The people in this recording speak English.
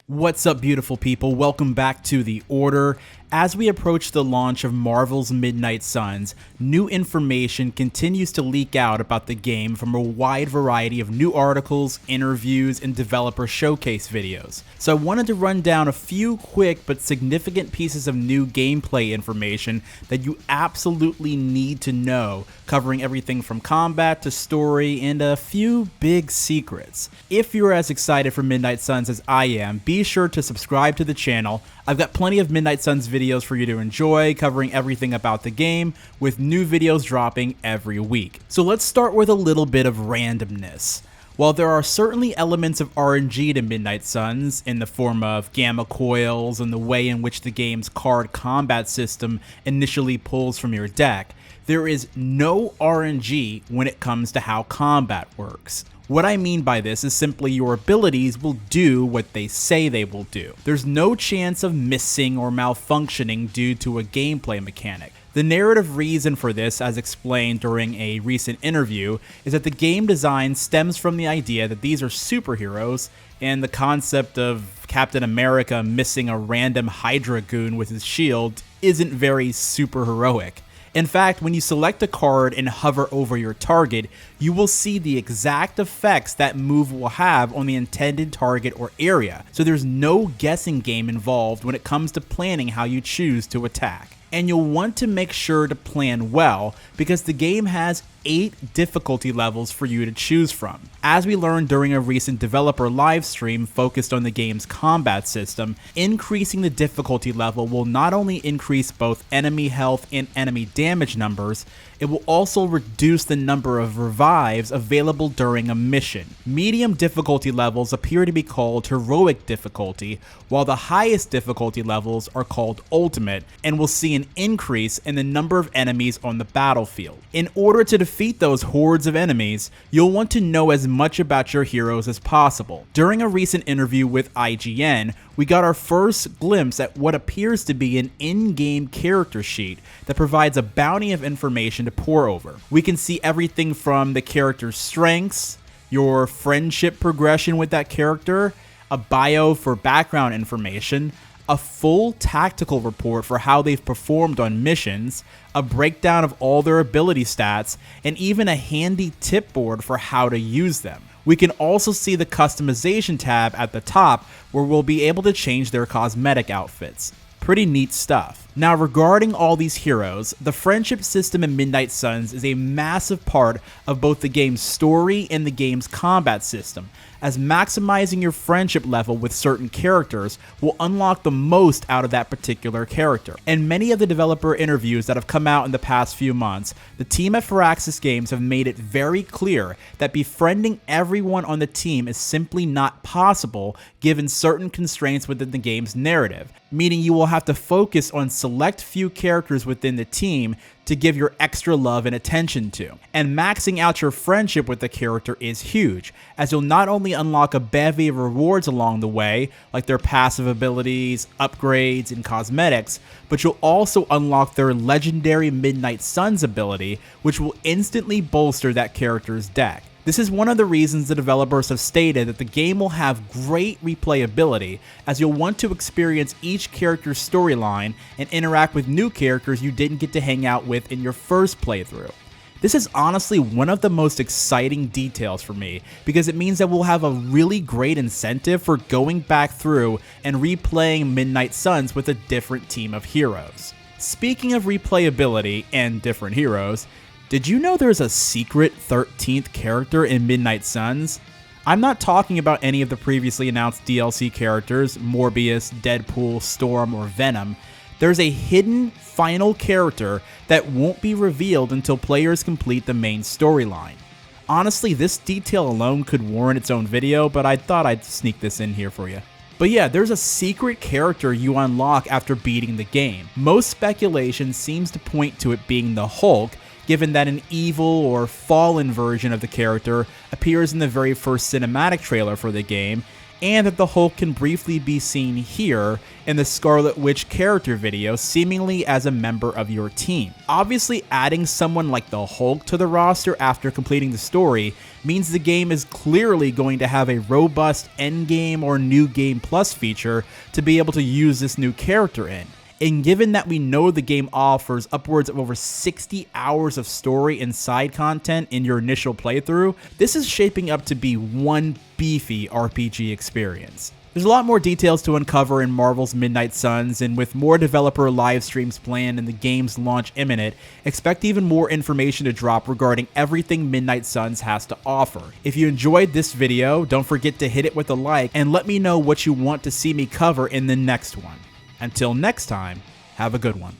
What's up, beautiful people? Welcome back to The Order. As we approach the launch of Marvel's Midnight Suns, new information continues to leak out about the game from a wide variety of new articles, interviews, and developer showcase videos. So I wanted to run down a few quick but significant pieces of new gameplay information that you absolutely need to know, covering everything from combat to story and a few big secrets. If you're as excited for Midnight Suns as I am, be sure to subscribe to the channel. I've got plenty of Midnight Suns videos for you to enjoy, covering everything about the game, with new videos dropping every week. So let's start with a little bit of randomness. While there are certainly elements of RNG to Midnight Suns, in the form of gamma coils and the way in which the game's card combat system initially pulls from your deck, there is no RNG when it comes to how combat works. What I mean by this is simply your abilities will do what they say they will do. There's no chance of missing or malfunctioning due to a gameplay mechanic. The narrative reason for this, as explained during a recent interview, is that the game design stems from the idea that these are superheroes, and the concept of Captain America missing a random Hydra goon with his shield isn't very superheroic. In fact, when you select a card and hover over your target, you will see the exact effects that move will have on the intended target or area, so there's no guessing game involved when it comes to planning how you choose to attack. And you'll want to make sure to plan well, because the game has 8 difficulty levels for you to choose from. As we learned during a recent developer livestream focused on the game's combat system, increasing the difficulty level will not only increase both enemy health and enemy damage numbers, it will also reduce the number of revives available during a mission. Medium difficulty levels appear to be called heroic difficulty, while the highest difficulty levels are called ultimate, and will see an increase in the number of enemies on the battlefield. In order to defeat those hordes of enemies, you'll want to know as much about your heroes as possible. During a recent interview with IGN, we got our first glimpse at what appears to be an in-game character sheet that provides a bounty of information to pore over. We can see everything from the character's strengths, your friendship progression with that character, a bio for background information, a full tactical report for how they've performed on missions, a breakdown of all their ability stats, and even a handy tip board for how to use them. We can also see the customization tab at the top, where we'll be able to change their cosmetic outfits. Pretty neat stuff. Now, regarding all these heroes, the friendship system in Midnight Suns is a massive part of both the game's story and the game's combat system, as maximizing your friendship level with certain characters will unlock the most out of that particular character. In many of the developer interviews that have come out in the past few months, the team at Firaxis Games have made it very clear that befriending everyone on the team is simply not possible given certain constraints within the game's narrative, meaning you will have to focus on select few characters within the team to give your extra love and attention to. And maxing out your friendship with the character is huge, as you'll not only unlock a bevy of rewards along the way, like their passive abilities, upgrades, and cosmetics, but you'll also unlock their legendary Midnight Suns ability, which will instantly bolster that character's deck. This is one of the reasons the developers have stated that the game will have great replayability, as you'll want to experience each character's storyline and interact with new characters you didn't get to hang out with in your first playthrough. This is honestly one of the most exciting details for me, because it means that we'll have a really great incentive for going back through and replaying Midnight Suns with a different team of heroes. Speaking of replayability and different heroes, did you know there's a secret 13th character in Midnight Suns? I'm not talking about any of the previously announced DLC characters, Morbius, Deadpool, Storm, or Venom. There's a hidden final character that won't be revealed until players complete the main storyline. Honestly, this detail alone could warrant its own video, but I thought I'd sneak this in here for you. But yeah, there's a secret character you unlock after beating the game. Most speculation seems to point to it being the Hulk, given that an evil or fallen version of the character appears in the very first cinematic trailer for the game, and that the Hulk can briefly be seen here in the Scarlet Witch character video, seemingly as a member of your team. Obviously, adding someone like the Hulk to the roster after completing the story means the game is clearly going to have a robust endgame or new game plus feature to be able to use this new character in. And given that we know the game offers upwards of over 60 hours of story and side content in your initial playthrough, this is shaping up to be one beefy RPG experience. There's a lot more details to uncover in Marvel's Midnight Suns, and with more developer live streams planned and the game's launch imminent, expect even more information to drop regarding everything Midnight Suns has to offer. If you enjoyed this video, don't forget to hit it with a like and let me know what you want to see me cover in the next one. Until next time, have a good one.